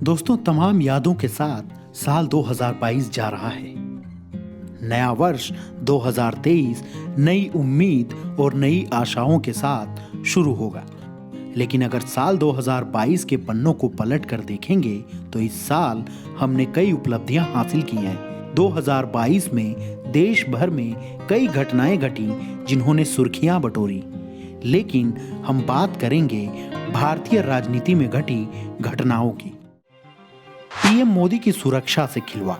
दोस्तों, तमाम यादों के साथ साल 2022 जा रहा है। नया वर्ष 2023 नई उम्मीद और नई आशाओं के साथ शुरू होगा। लेकिन अगर साल 2022 के पन्नों को पलट कर देखेंगे तो इस साल हमने कई उपलब्धियां हासिल की हैं। 2022 में देश भर में कई घटनाएं घटी जिन्होंने सुर्खियां बटोरी। लेकिन हम बात करेंगे भारतीय राजनीति में घटी घटनाओं की। पीएम मोदी की सुरक्षा से खिलवाड़।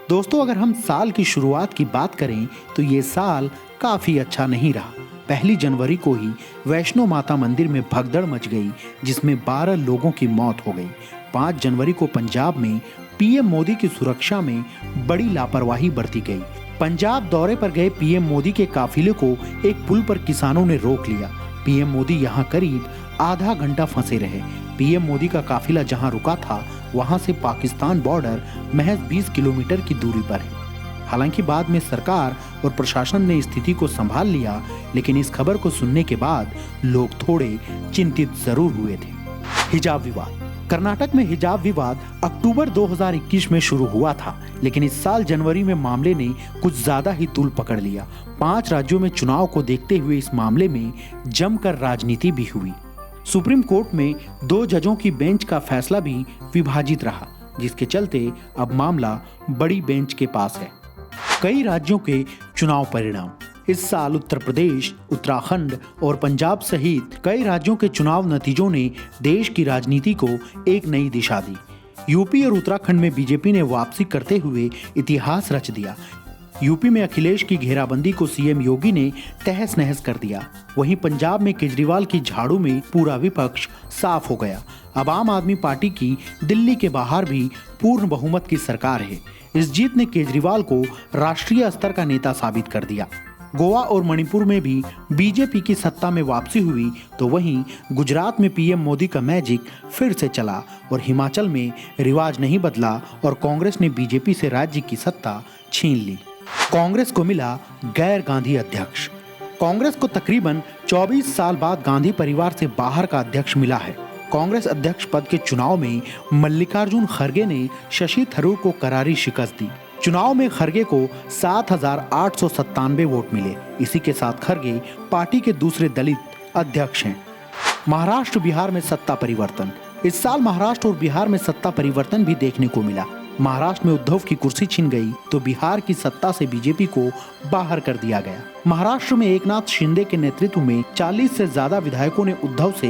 दोस्तों, अगर हम साल की शुरुआत की बात करें तो ये साल काफी अच्छा नहीं रहा। 1 जनवरी को ही वैष्णो माता मंदिर में भगदड़ मच गई, जिसमें 12 लोगों की मौत हो गई। 5 जनवरी को पंजाब में पीएम मोदी की सुरक्षा में बड़ी लापरवाही बरती गई। पंजाब दौरे पर गए पीएम मोदी के काफिले को एक पुल पर किसानों ने रोक लिया। पीएम मोदी यहां करीब आधा घंटा फंसे रहे। पीएम मोदी का काफिला जहां रुका था वहां से पाकिस्तान बॉर्डर महज 20 किलोमीटर की दूरी पर है। हालांकि बाद में सरकार और प्रशासन ने स्थिति को संभाल लिया, लेकिन इस खबर को सुनने के बाद लोग थोड़े चिंतित जरूर हुए थे। हिजाब विवाद। कर्नाटक में हिजाब विवाद अक्टूबर 2021 में शुरू हुआ था, लेकिन इस साल जनवरी में मामले ने कुछ ज्यादा ही तूल पकड़ लिया। 5 राज्यों में चुनाव को देखते हुए इस मामले में जमकर राजनीति भी हुई। सुप्रीम कोर्ट में 2 जजों की बेंच का फैसला भी विभाजित रहा, जिसके चलते अब मामला बड़ी बेंच के पास है। कई राज्यों के चुनाव परिणाम। इस साल उत्तर प्रदेश, उत्तराखंड और पंजाब सहित कई राज्यों के चुनाव नतीजों ने देश की राजनीति को एक नई दिशा दी। यूपी और उत्तराखंड में बीजेपी ने वापसी करते हुए इतिहास रच दिया। यूपी में अखिलेश की घेराबंदी को सीएम योगी ने तहस नहस कर दिया। वहीं पंजाब में केजरीवाल की झाड़ू में पूरा विपक्ष साफ हो गया। अब आम आदमी पार्टी की दिल्ली के बाहर भी पूर्ण बहुमत की सरकार है। इस जीत ने केजरीवाल को राष्ट्रीय स्तर का नेता साबित कर दिया। गोवा और मणिपुर में भी बीजेपी की सत्ता में वापसी हुई, तो वहीं गुजरात में पीएम मोदी का मैजिक फिर से चला और हिमाचल में रिवाज नहीं बदला और कांग्रेस ने बीजेपी से राज्य की सत्ता छीन ली। कांग्रेस को मिला गैर गांधी अध्यक्ष। कांग्रेस को तकरीबन 24 साल बाद गांधी परिवार से बाहर का अध्यक्ष मिला है। कांग्रेस अध्यक्ष पद के चुनाव में मल्लिकार्जुन खड़गे ने शशि थरूर को करारी शिकस्त दी। चुनाव में खड़गे को 7,897 वोट मिले। इसी के साथ खड़गे पार्टी के दूसरे दलित अध्यक्ष हैं। महाराष्ट्र बिहार में सत्ता परिवर्तन। इस साल महाराष्ट्र और बिहार में सत्ता परिवर्तन भी देखने को मिला। महाराष्ट्र में उद्धव की कुर्सी छिन गई तो बिहार की सत्ता से बीजेपी को बाहर कर दिया गया। महाराष्ट्र में एकनाथ शिंदे के नेतृत्व में 40 से ज्यादा विधायकों ने उद्धव से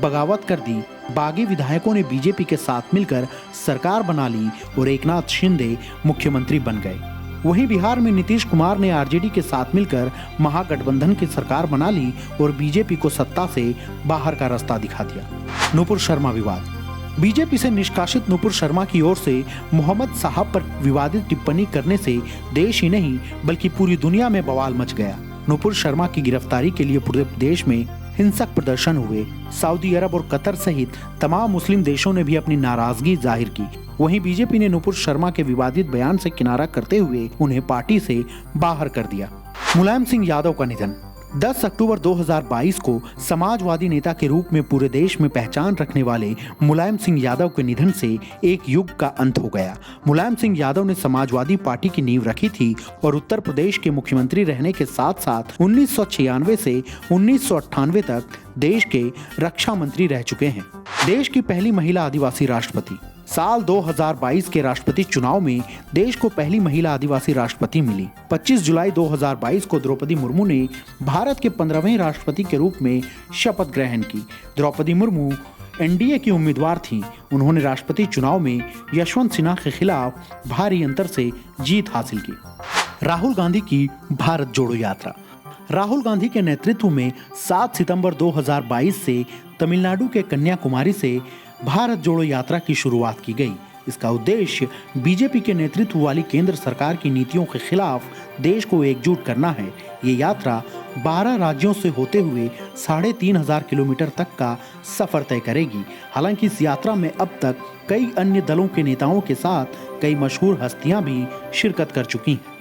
बगावत कर दी। बागी विधायकों ने बीजेपी के साथ मिलकर सरकार बना ली और एकनाथ शिंदे मुख्यमंत्री बन गए। वहीं बिहार में नीतीश कुमार ने आरजेडी के साथ मिलकर महागठबंधन की सरकार बना ली और बीजेपी को सत्ता से बाहर का रास्ता दिखा दिया। नुपुर शर्मा विवाद। बीजेपी से निष्कासित नुपुर शर्मा की ओर से मोहम्मद साहब पर विवादित टिप्पणी करने से देश ही नहीं बल्कि पूरी दुनिया में बवाल मच गया। नुपुर शर्मा की गिरफ्तारी के लिए पूरे देश में हिंसक प्रदर्शन हुए। सऊदी अरब और कतर सहित तमाम मुस्लिम देशों ने भी अपनी नाराजगी जाहिर की। वहीं बीजेपी ने नुपुर शर्मा के विवादित बयान से किनारा करते हुए उन्हें पार्टी से बाहर कर दिया। मुलायम सिंह यादव का निधन। 10 अक्टूबर 2022 को समाजवादी नेता के रूप में पूरे देश में पहचान रखने वाले मुलायम सिंह यादव के निधन से एक युग का अंत हो गया। मुलायम सिंह यादव ने समाजवादी पार्टी की नींव रखी थी और उत्तर प्रदेश के मुख्यमंत्री रहने के साथ साथ 1996 से 1998 तक देश के रक्षा मंत्री रह चुके हैं। देश की पहली महिला आदिवासी राष्ट्रपति। साल 2022 के राष्ट्रपति चुनाव में देश को पहली महिला आदिवासी राष्ट्रपति मिली। 25 जुलाई 2022 को द्रौपदी मुर्मू ने भारत के 15वें राष्ट्रपति के रूप में शपथ ग्रहण की। द्रौपदी मुर्मू एनडीए की उम्मीदवार थीं। उन्होंने राष्ट्रपति चुनाव में यशवंत सिन्हा के खिलाफ भारी अंतर से जीत हासिल की। राहुल गांधी की भारत जोड़ो यात्रा। राहुल गांधी के नेतृत्व में 7 सितंबर 2022 से तमिलनाडु के कन्याकुमारी से भारत जोड़ो यात्रा की शुरुआत की गई। इसका उद्देश्य बीजेपी के नेतृत्व वाली केंद्र सरकार की नीतियों के खिलाफ देश को एकजुट करना है। ये यात्रा 12 राज्यों से होते हुए 3,500 किलोमीटर तक का सफर तय करेगी। हालांकि इस यात्रा में अब तक कई अन्य दलों के नेताओं के साथ कई मशहूर हस्तियां भी शिरकत कर चुकी हैं।